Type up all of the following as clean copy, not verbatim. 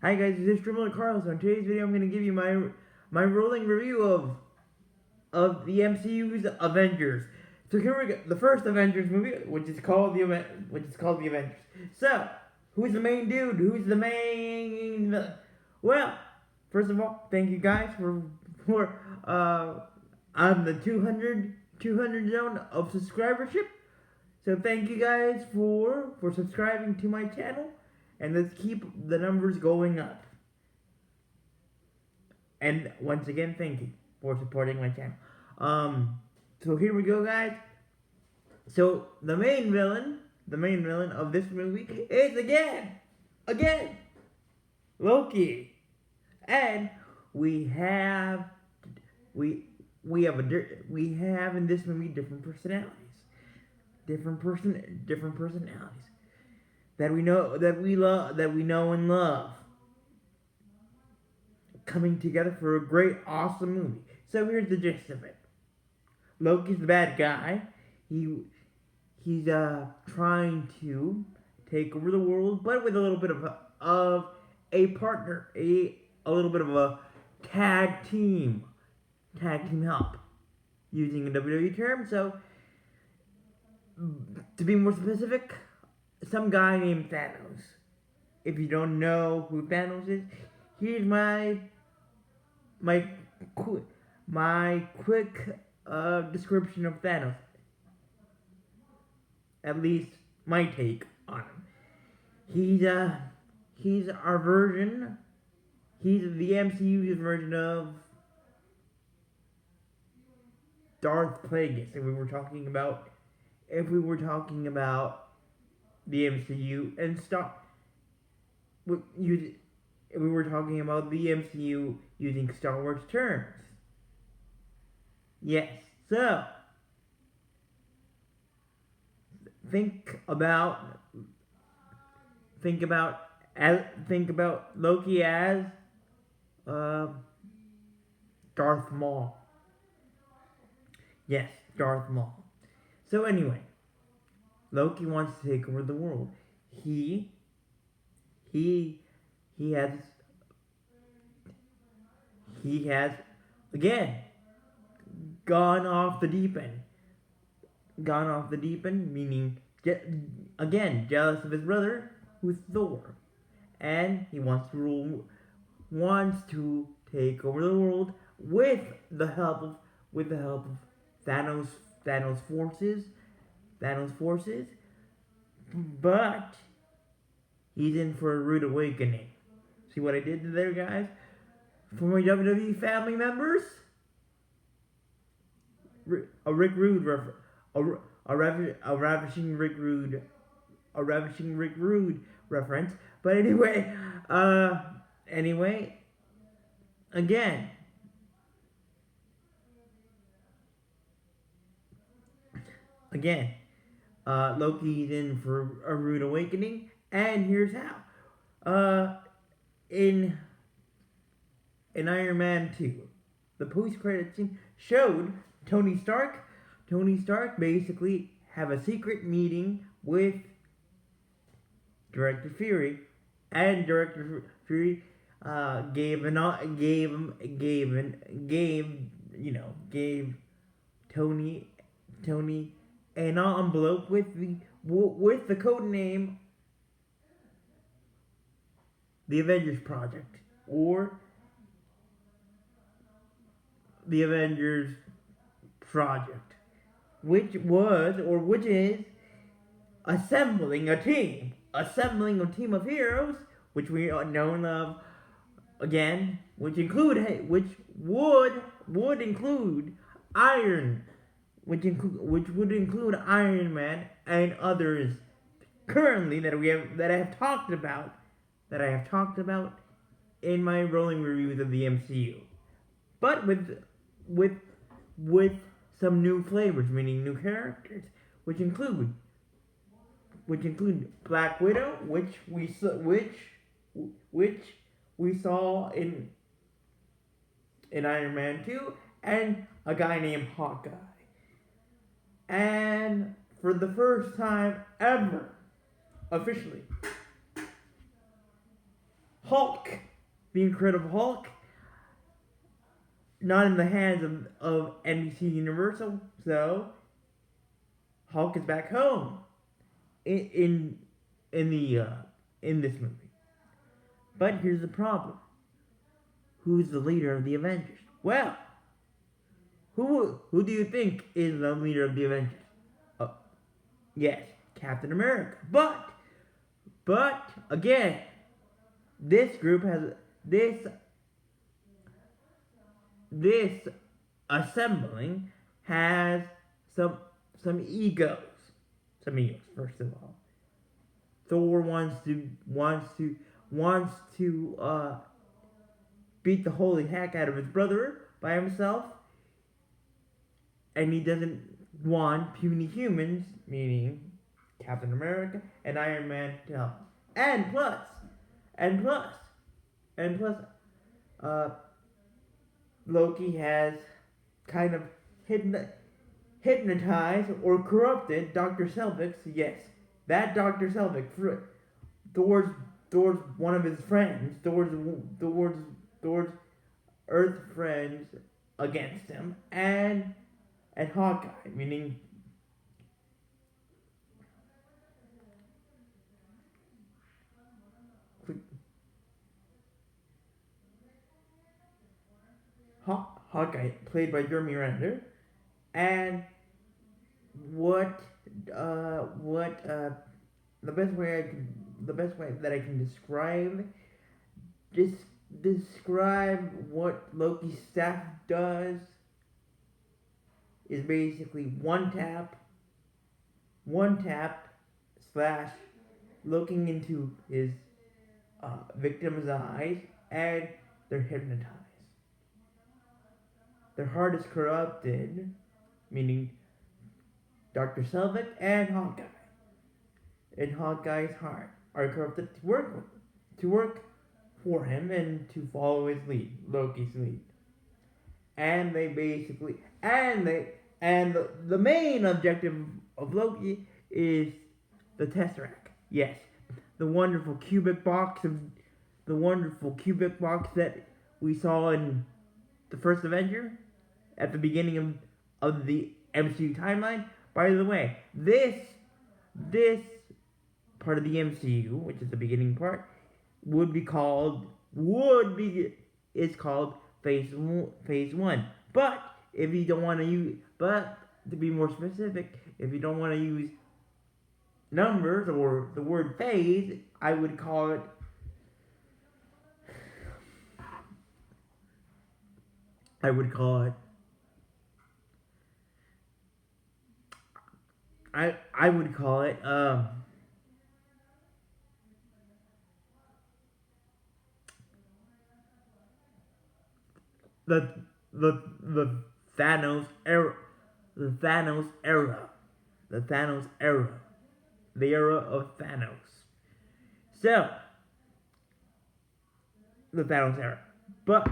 Hi guys, this is Trimmer Carlos. On today's video, I'm going to give you my rolling review of the MCU's Avengers. So here we go. The first Avengers movie, which is called the Avengers. So, who's the main dude? Who's the main villain? Well, first of all, thank you guys for on the 200 zone of subscribership. So thank you guys for subscribing to my channel, and let's keep the numbers going up. And once again, thank you for supporting my channel. So here we go, guys. So the main villain of this movie is again, Loki, and we have we have in this movie different personalities that we know and love, coming together for a great, awesome movie. So here's the gist of it. Loki's the bad guy. He's trying to take over the world, but with a little bit of a partner, a little bit of a tag team help, using a WWE term. So to be more specific, some guy named Thanos. If you don't know who Thanos is, here's my quick description of Thanos. At least my take on him. He's our version. He's the MCU's version of Darth Plagueis. If we were talking about the MCU and if we were talking about the MCU using Star Wars terms. Yes. So think about Loki as Darth Maul. Yes, Darth Maul. So anyway, Loki wants to take over the world. He has again gone off the deep end. Meaning again jealous of his brother, who's Thor, and he wants to take over the world with the help of Thanos forces, but he's in for a rude awakening. See what I did there, guys? For my WWE family members, a Rick Rude a ravishing Rick Rude reference. But anyway, again, Loki's in for a rude awakening, and here's how. In Iron Man 2, the post-credit scene showed Tony Stark basically have a secret meeting with Director Fury, and Director Fury gave Tony an envelope with the code name the Avengers Project, or the Avengers Project, which is assembling a team of heroes, which we know and love again, which would include Iron Man and others currently that I have talked about in my rolling reviews of the MCU, but with some new flavors, meaning new characters, which include Black Widow, which we saw in Iron Man 2, and a guy named Hawkeye. And for the first time ever, officially, Hulk, the Incredible Hulk, not in the hands of NBC Universal. So Hulk is back home in in the in this movie. But here's the problem: who's the leader of the Avengers? Well, who do you think is the leader of the Avengers? Uh, yes, Captain America. But again, this group has this assembling has some some egos. Some egos, first of all. Thor wants to beat the holy heck out of his brother by himself, and he doesn't want puny humans, meaning Captain America and Iron Man, to help. And plus, and plus, and plus, uh, Loki has kind of hypnotized or corrupted Dr. Selvig. Yes, that Dr. Selvig, Thor's one of his friends, Thor's Earth friends against him, and Hawkeye, meaning Hawkeye, played by Jeremy Renner, and the best way that I can describe what Loki's staff does is basically one tap slash looking into his victim's eyes, and they're hypnotized. Their heart is corrupted, meaning Dr. Selvig and Hawkeye. And Hawkeye's heart are corrupted to work for him and to follow his lead, Loki's lead. And they basically the main objective of Loki is the Tesseract. Yes, the wonderful cubic box that we saw in the first Avenger at the beginning of the MCU timeline. By the way, this part of the MCU, which is the beginning part, is called Phase 1. But if you don't want to use, but to be more specific, if you don't want to use numbers or the word phase, I would call it I would call it the Thanos era, the Thanos era, the Thanos era, the era of Thanos. So the Thanos era, but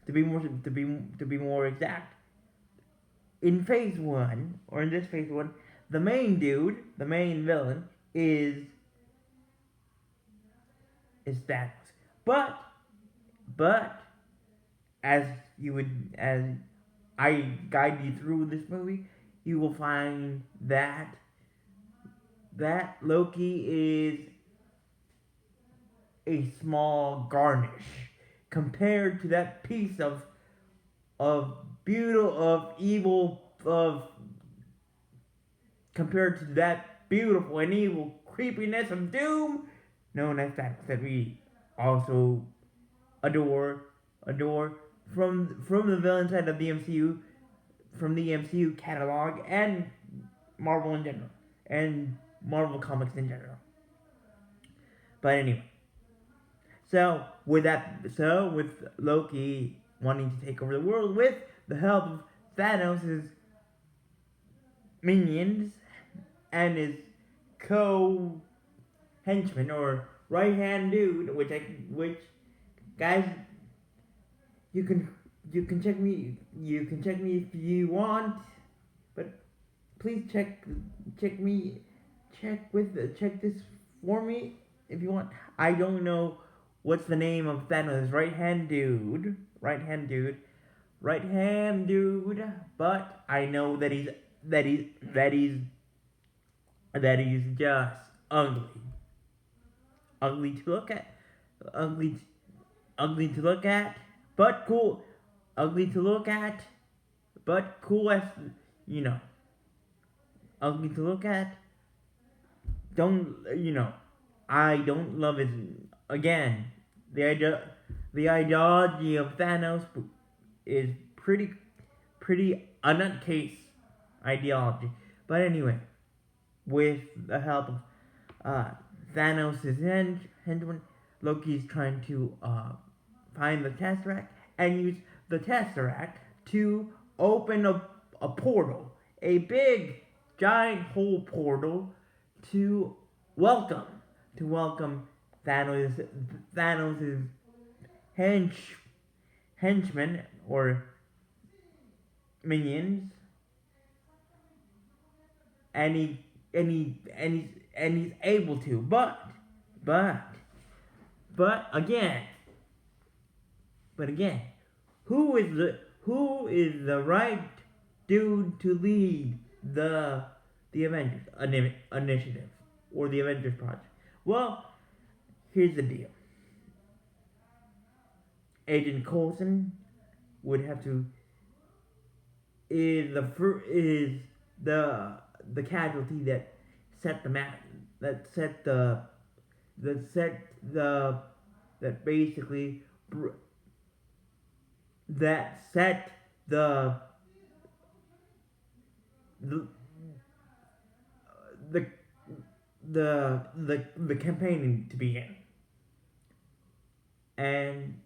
to be more exact, in Phase 1, or in this Phase 1, the main villain is Thanos. But as I guide you through this movie, you will find that Loki is a small garnish compared to that piece of compared to that beautiful and evil creepiness of doom known as Thanos, that we also adore from the villain side of the MCU, from the MCU catalog, and Marvel in general, and Marvel comics in general. But anyway, so with Loki wanting to take over the world with the help of Thanos' minions and his co-henchman or right-hand dude, which guys, you can check me if you want, but please check this for me if you want. I don't know what's the name of Thanos' right hand dude? Right hand dude. But I know that he's that he's that he's just ugly, ugly to look at, ugly, ugly to look at, but cool, ugly to look at, but cool as you know, ugly to look at. Don't I don't love his again. The idea, the ideology of Thanos is pretty a nutcase ideology. But anyway, with the help of Thanos' henchman, Loki's trying to find the Tesseract and use the Tesseract to open a portal, a big giant hole portal to welcome Thanos' henchmen or minions, and he's able to, but again, who is the right dude to lead the Avengers initiative or the Avengers project? Well, here's the deal. Agent Coulson would have to is the casualty that set the map that set the that basically that set the the the campaign to begin. And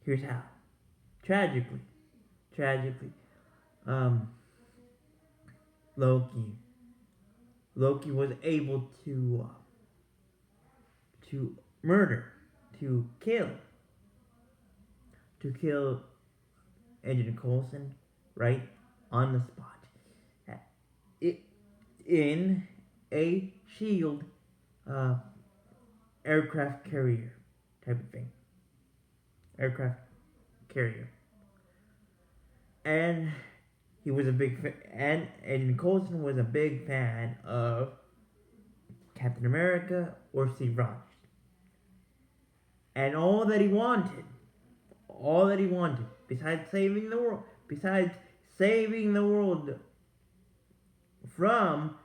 here's how. Tragically, um, Loki was able to murder, to kill Agent Coulson right on the spot. It in a shield aircraft carrier type of thing. Aircraft carrier. And he was a big fan, and Coulson was a big fan of Captain America or Steve Rogers. And all that he wanted, besides saving the world from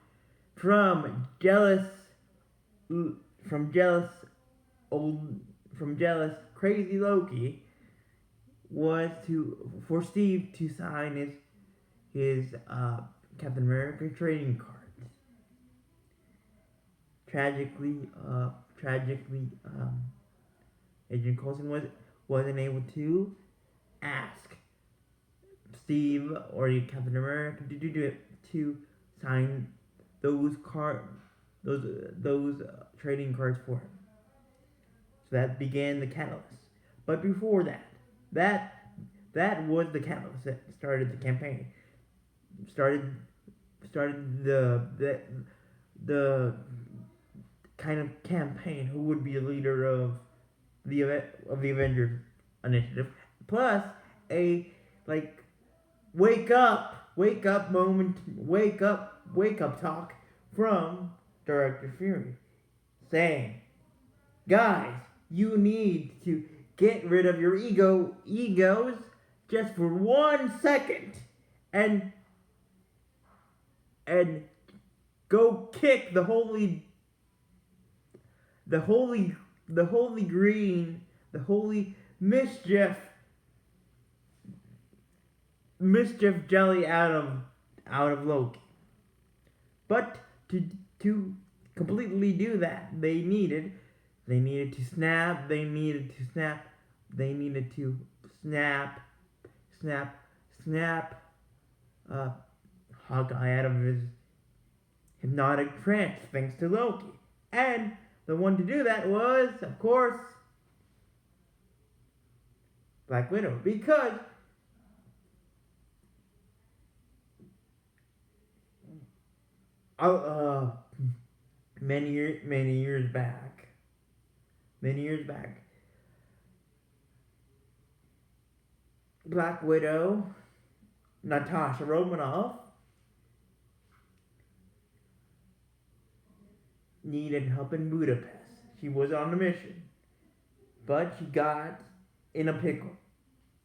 jealous crazy Loki, was for Steve to sign his Captain America trading cards. Tragically, Agent Coulson wasn't able to ask Steve or Captain America to sign those trading cards for him. So that began the catalyst. But before that was the catalyst that started the campaign. Started the kind of campaign. Who would be the leader of the Avengers initiative? Plus a wake up moment, wake up talk from Director Fury, saying, guys, you need to get rid of your egos just for 1 second and go kick the holy green, the holy mischief jelly out of Loki. But to completely do that, they needed to snap Hawkeye out of his hypnotic trance thanks to Loki. And the one to do that was, of course, Black Widow, because many years back, Black Widow, Natasha Romanoff, needed help in Budapest. She was on a mission, but she got in a pickle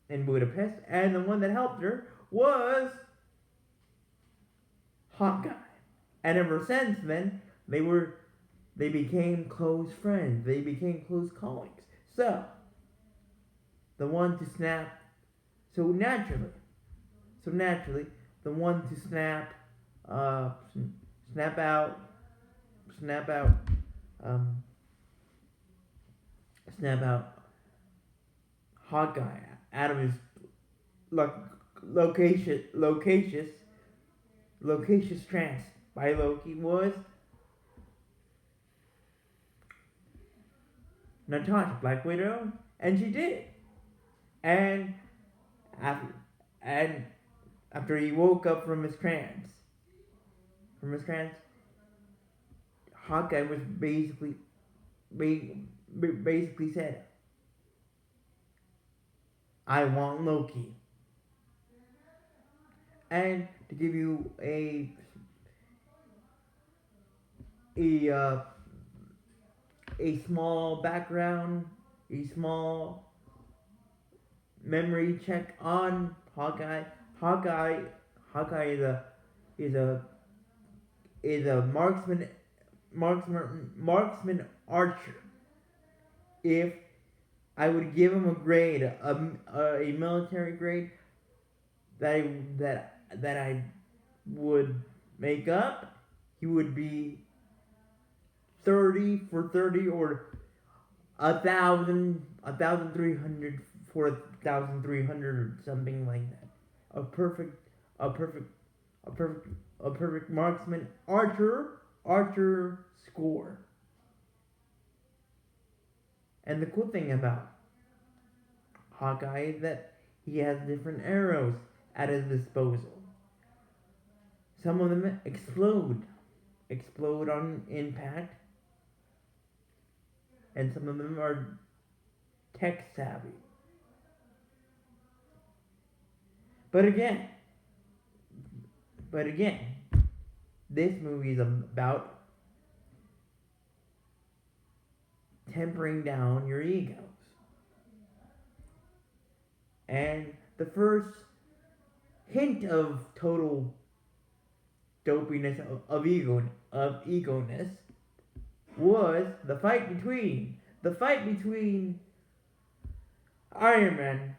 in Budapest, and the one that helped her was Hawkeye. And ever since then, they became close friends. They became close colleagues. So the one to snap, so naturally, the one to uh, snap out, snap out, um, snap out Hawkeye out of his lo- locacious trance by Loki was Natasha, Black Widow, and she did. And after, and after he woke up from his trance, Hawkeye was basically said, "I want Loki." And to give you a uh, a small background, a small memory check on Hawkeye. Hawkeye, Hawkeye is a marksman archer. If I would give him a grade, a military grade that I would make up, he would be 30 for 30 or 1,300 for 1,300 or something like that. A perfect, a perfect, a perfect marksman archer score. And the cool thing about Hawkeye is that he has different arrows at his disposal. Some of them explode on impact, and some of them are tech savvy. But again, this movie is about tempering down your egos. And the first hint of total dopiness of egoness was the fight between Iron Man,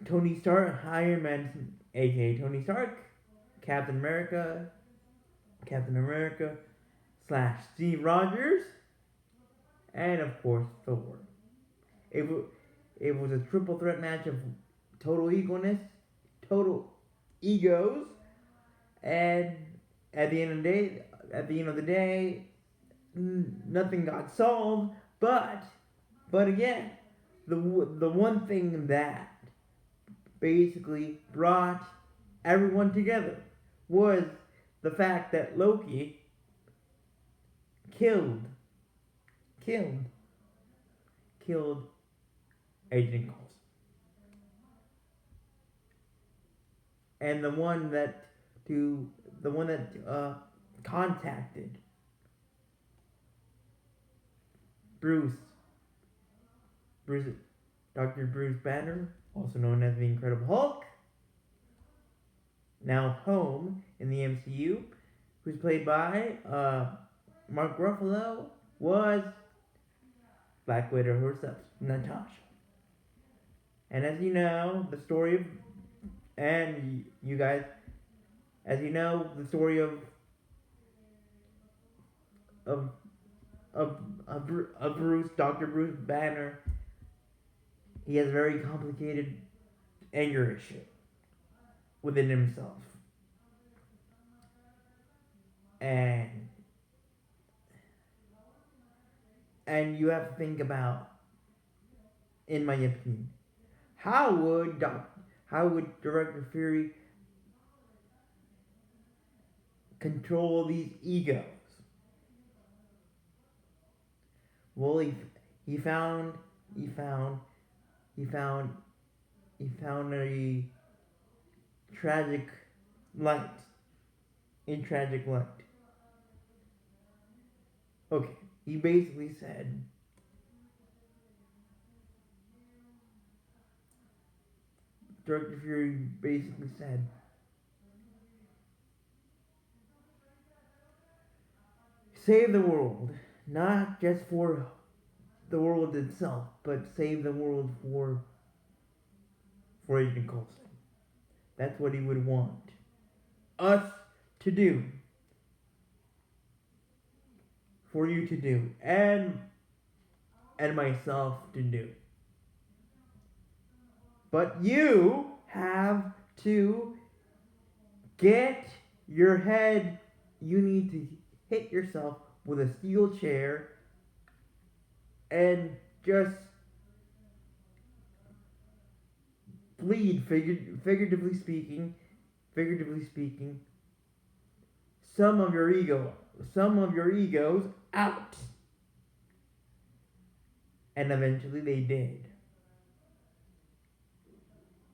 Iron Man, aka Tony Stark, Captain America / Steve Rogers, and of course Thor. It was a triple threat match of total egos, and at the end of the day, nothing got solved. But again, the one thing that basically brought everyone together was the fact that Loki killed Agent Coulson. And the one that contacted Bruce Dr. Bruce Banner, also known as the Incredible Hulk, now home in the MCU, who's played by Mark Ruffalo, was Black Widow herself, Natasha. And as you know, the story of Dr. Bruce Banner, he has a very complicated anger issue within himself. And you have to think about, in my opinion, how would Director Fury control these egos? Well, he found he found a tragic light. A tragic light. Okay, he basically said, Director Fury basically said, save the world, not just for the world itself, but save the world for Agent Coulson. That's what he would want us to do, for you to do, and myself to do. But you have to get your head. You need to hit yourself with a steel chair and just bleed, figuratively speaking, some of your egos out. And eventually they did.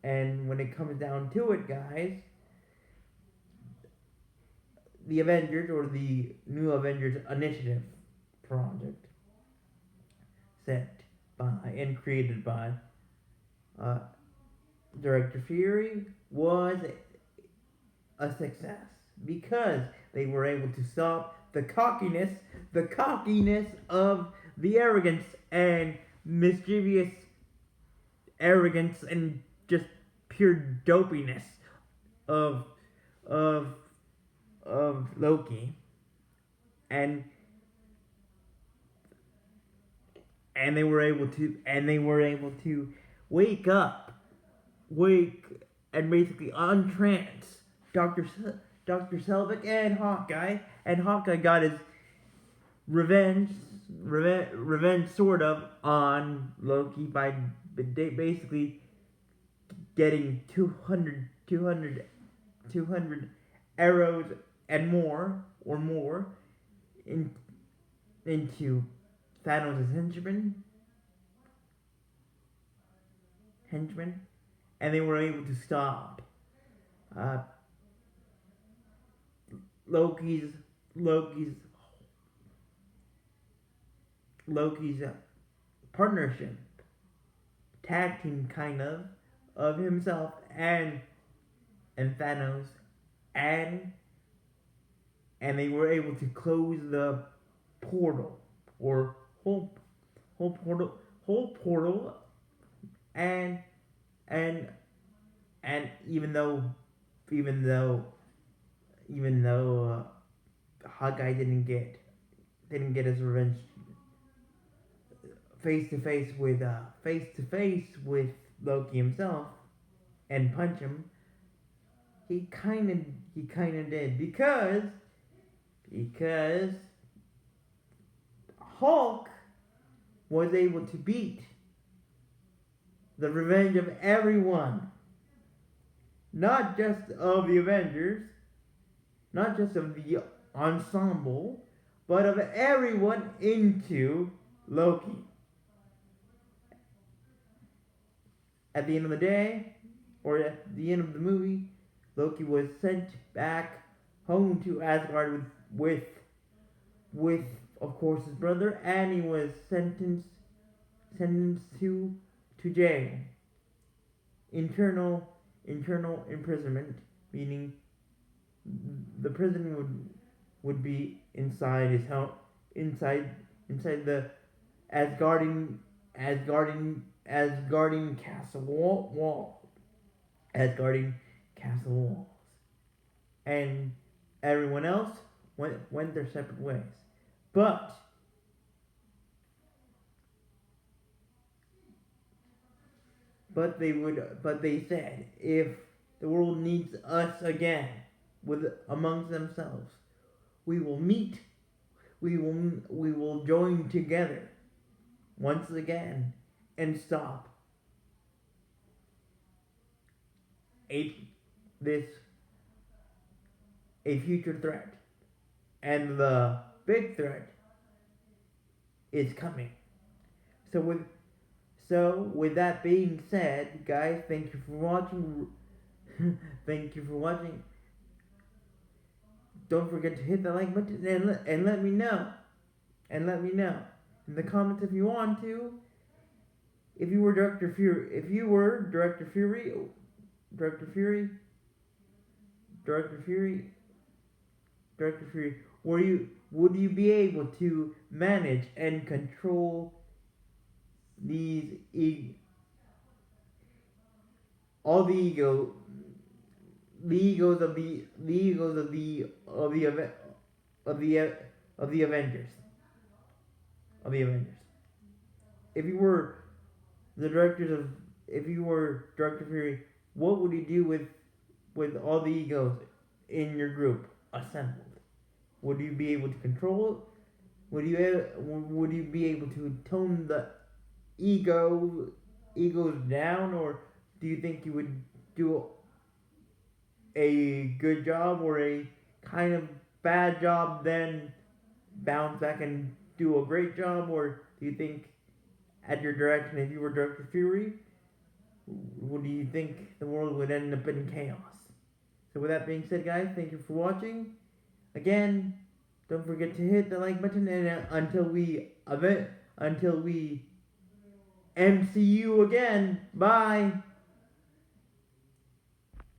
And when it comes down to it, guys, the Avengers, or the New Avengers Initiative project, set by and created by Director Fury, was a success because they were able to stop the cockiness of the arrogance and mischievous arrogance and just pure dopiness of Loki, and they were able to wake and basically untrance Dr. Selvig and Hawkeye, got his revenge sort of on Loki by basically getting 200 arrows and more into Thanos' henchmen, and they were able to stop Loki's partnership, tag team kind of himself and Thanos, and they were able to close the portal, or whole portal, and even though Hawkeye didn't get his revenge face to face with Loki himself and punch him, he kind of did, because Hulk was able to beat the revenge of everyone, not just of the Avengers, not just of the ensemble, but of everyone into Loki. At the end of the day, or at the end of the movie, Loki was sent back home to Asgard with of course his brother, and he was sentenced to jail. Internal imprisonment, meaning the prison would be inside his house, inside the Asgardian castle wall. Asgardian castle walls. And everyone else went their separate ways. But they said, if the world needs us again amongst themselves, we will meet, we will join together once again and stop a future threat. And the big threat is coming. So So, with that being said, guys, thank you for watching. Thank you for watching. Don't forget to hit the like button and let me know. And let me know in the comments if you want to. If you were Director Fury, Director Fury, Director Fury, Director Fury, Director Fury, would you be able to manage and control these all the egos of the egos of the of the Avengers of the Avengers. If you were if you were Director Fury, what would you do with all the egos in your group assembled? Would you be able to control it? Would you be able to tone the egos down, or do you think you would do a good job or a kind of bad job, then bounce back and do a great job, or do you think at your direction, if you were Director Fury, what do you think the world would end up in chaos? So with that being said, guys, thank you for watching. Again, don't forget to hit the like button, and until we MCU again. Bye.